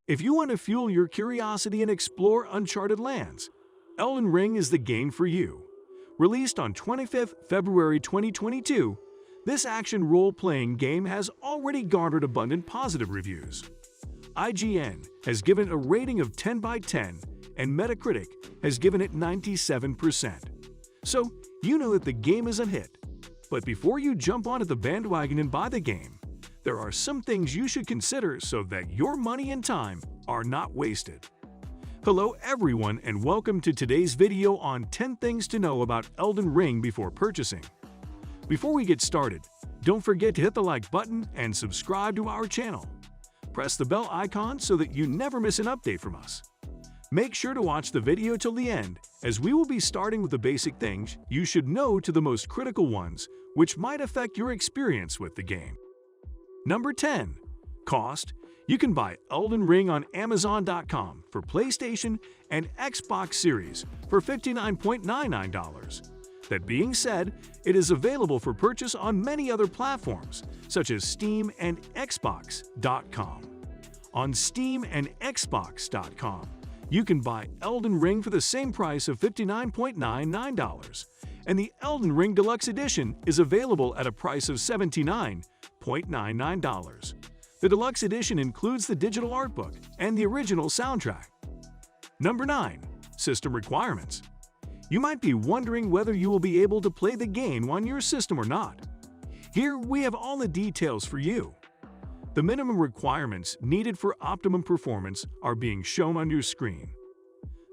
If you want to fuel your curiosity and explore uncharted lands, Elden Ring is the game for you. Released on 25th February 2022, this action role-playing game has already garnered abundant positive reviews. IGN has given a rating of 10 by 10, and Metacritic has given it 97%. So, you know that the game is a hit. But before you jump onto the bandwagon and buy the game, there are some things you should consider so that your money and time are not wasted. Hello everyone and welcome to today's video on 10 things to know about Elden Ring before purchasing. Before we get started, don't forget to hit the like button and subscribe to our channel. Press the bell icon so that you never miss an update from us. Make sure to watch the video till the end, as we will be starting with the basic things you should know to the most critical ones, which might affect your experience with the game. Number 10. Cost. You can buy Elden Ring on Amazon.com for PlayStation and Xbox Series for $59.99. That being said, it is available for purchase on many other platforms, such as Steam and Xbox.com. On Steam and Xbox.com, you can buy Elden Ring for the same price of $59.99, and the Elden Ring Deluxe Edition is available at a price of $79.99. The Deluxe Edition includes the digital art book and the original soundtrack. Number 9. System requirements. You might be wondering whether you will be able to play the game on your system or not. Here we have all the details for you. The minimum requirements needed for optimum performance are being shown on your screen.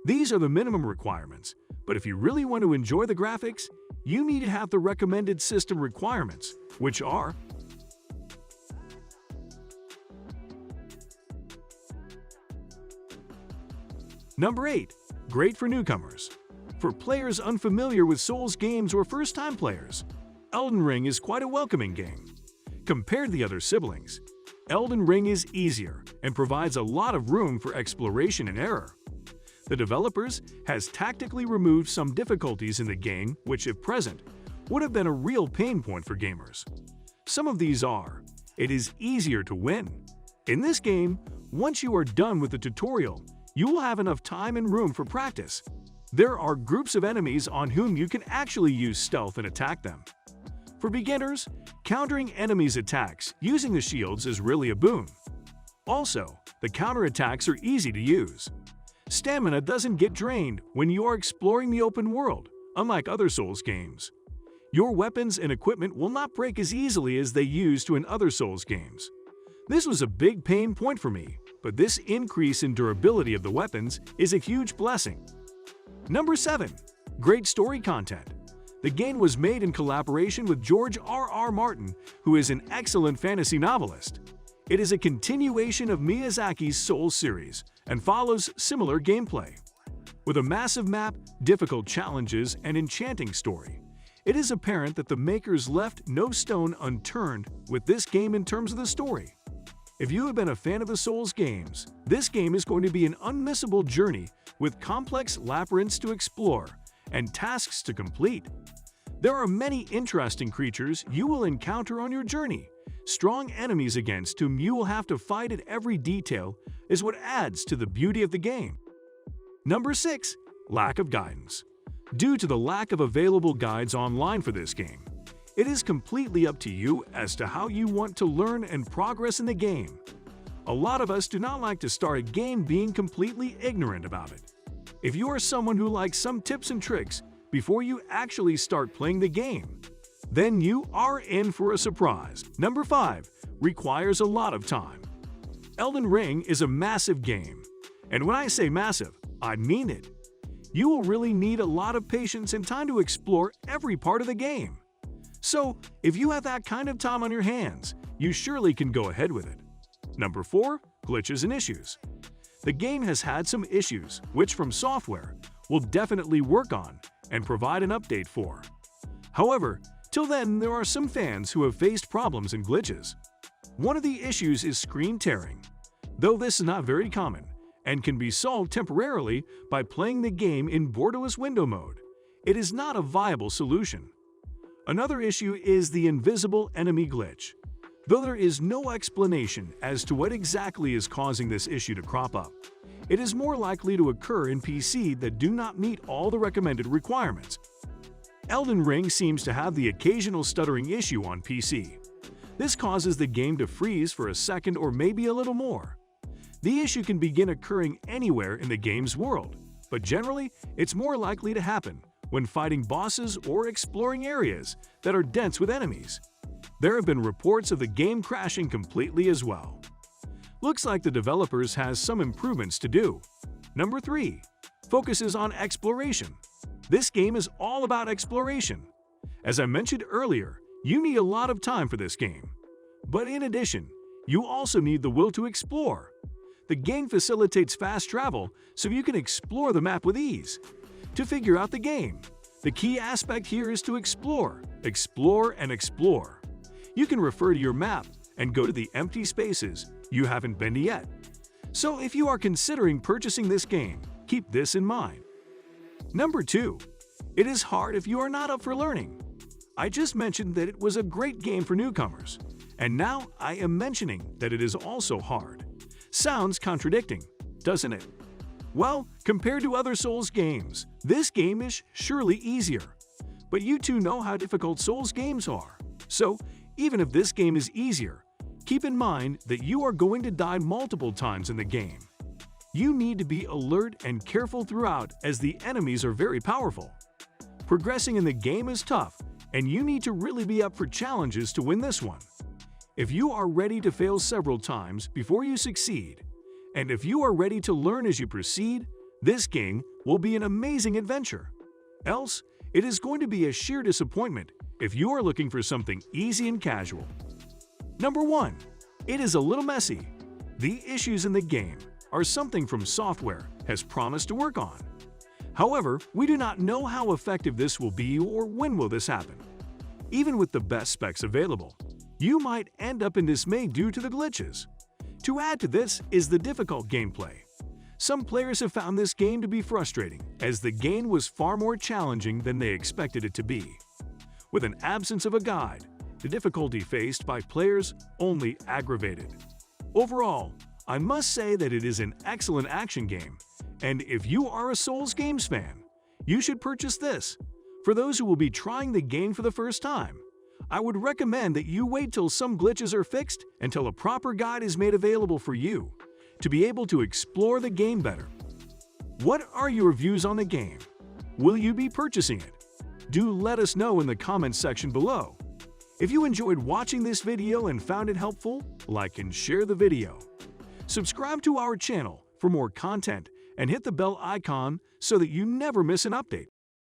These are the minimum requirements, but if you really want to enjoy the graphics, you need to have the recommended system requirements, which are Number 8. Great for newcomers. For players unfamiliar with Souls games or first-time players, Elden Ring is quite a welcoming game. Compared to the other siblings, Elden Ring is easier and provides a lot of room for exploration and error. The developers has tactically removed some difficulties in the game which, if present, would have been a real pain point for gamers. Some of these are: it is easier to win. In this game, once you are done with the tutorial, you will have enough time and room for practice. There are groups of enemies on whom you can actually use stealth and attack them. For beginners, countering enemies' attacks using the shields is really a boon. Also, the counterattacks are easy to use. Stamina doesn't get drained when you are exploring the open world, unlike other Souls games. Your weapons and equipment will not break as easily as they used to in other Souls games. This was a big pain point for me, but this increase in durability of the weapons is a huge blessing. Number 7. Great story content. The game was made in collaboration with George R.R. Martin, who is an excellent fantasy novelist. It is a continuation of Miyazaki's Souls series and follows similar gameplay. With a massive map, difficult challenges, and enchanting story, it is apparent that the makers left no stone unturned with this game in terms of the story. If you have been a fan of the Souls games, this game is going to be an unmissable journey with complex labyrinths to explore and tasks to complete. There are many interesting creatures you will encounter on your journey. Strong enemies against whom you will have to fight at every detail is what adds to the beauty of the game. Number 6. Lack of guidance. Due to the lack of available guides online for this game, it is completely up to you as to how you want to learn and progress in the game. A lot of us do not like to start a game being completely ignorant about it. If you are someone who likes some tips and tricks before you actually start playing the game, then you are in for a surprise. Number 5. Requires a lot of time. Elden Ring is a massive game, and when I say massive, I mean it. You will really need a lot of patience and time to explore every part of the game. So, if you have that kind of time on your hands, you surely can go ahead with it. Number 4. Glitches and issues. The game has had some issues, which From Software will definitely work on and provide an update for. However, till then there are some fans who have faced problems and glitches. One of the issues is screen tearing, though this is not very common and can be solved temporarily by playing the game in borderless window mode. It is not a viable solution. Another issue is the invisible enemy glitch. Though there is no explanation as to what exactly is causing this issue to crop up, it is more likely to occur in PC that do not meet all the recommended requirements. Elden Ring seems to have the occasional stuttering issue on PC. This causes the game to freeze for a second or maybe a little more. The issue can begin occurring anywhere in the game's world, but generally it's more likely to happen when fighting bosses or exploring areas that are dense with enemies. There have been reports of the game crashing completely as well. Looks like the developers has some improvements to do. Number 3. Focuses on exploration. This game is all about exploration. As I mentioned earlier, you need a lot of time for this game. But in addition, you also need the will to explore. The game facilitates fast travel so you can explore the map with ease. To figure out the game, the key aspect here is to explore, explore, and explore. You can refer to your map and go to the empty spaces you haven't been to yet. So if you are considering purchasing this game, keep this in mind. Number 2. It is hard if you are not up for learning. I just mentioned that it was a great game for newcomers, and now I am mentioning that it is also hard. Sounds contradicting, doesn't it? Well, compared to other Souls games, this game is surely easier. But you two know how difficult Souls games are. So, even if this game is easier, keep in mind that you are going to die multiple times in the game. You need to be alert and careful throughout as the enemies are very powerful. Progressing in the game is tough, and you need to really be up for challenges to win this one. If you are ready to fail several times before you succeed, and if you are ready to learn as you proceed, this game will be an amazing adventure. Else, it is going to be a sheer disappointment if you are looking for something easy and casual. Number 1. It is a little messy. The issues in the game are something From Software has promised to work on. However, we do not know how effective this will be or when will this happen. Even with the best specs available, you might end up in dismay due to the glitches. To add to this is the difficult gameplay. Some players have found this game to be frustrating, as the game was far more challenging than they expected it to be. With an absence of a guide, the difficulty faced by players only aggravated. Overall, I must say that it is an excellent action game, and if you are a Souls games fan, you should purchase this. For those who will be trying the game for the first time, I would recommend that you wait till some glitches are fixed until a proper guide is made available for you to be able to explore the game better. What are your views on the game? Will you be purchasing it? Do let us know in the comments section below. If you enjoyed watching this video and found it helpful, like and share the video. Subscribe to our channel for more content and hit the bell icon so that you never miss an update.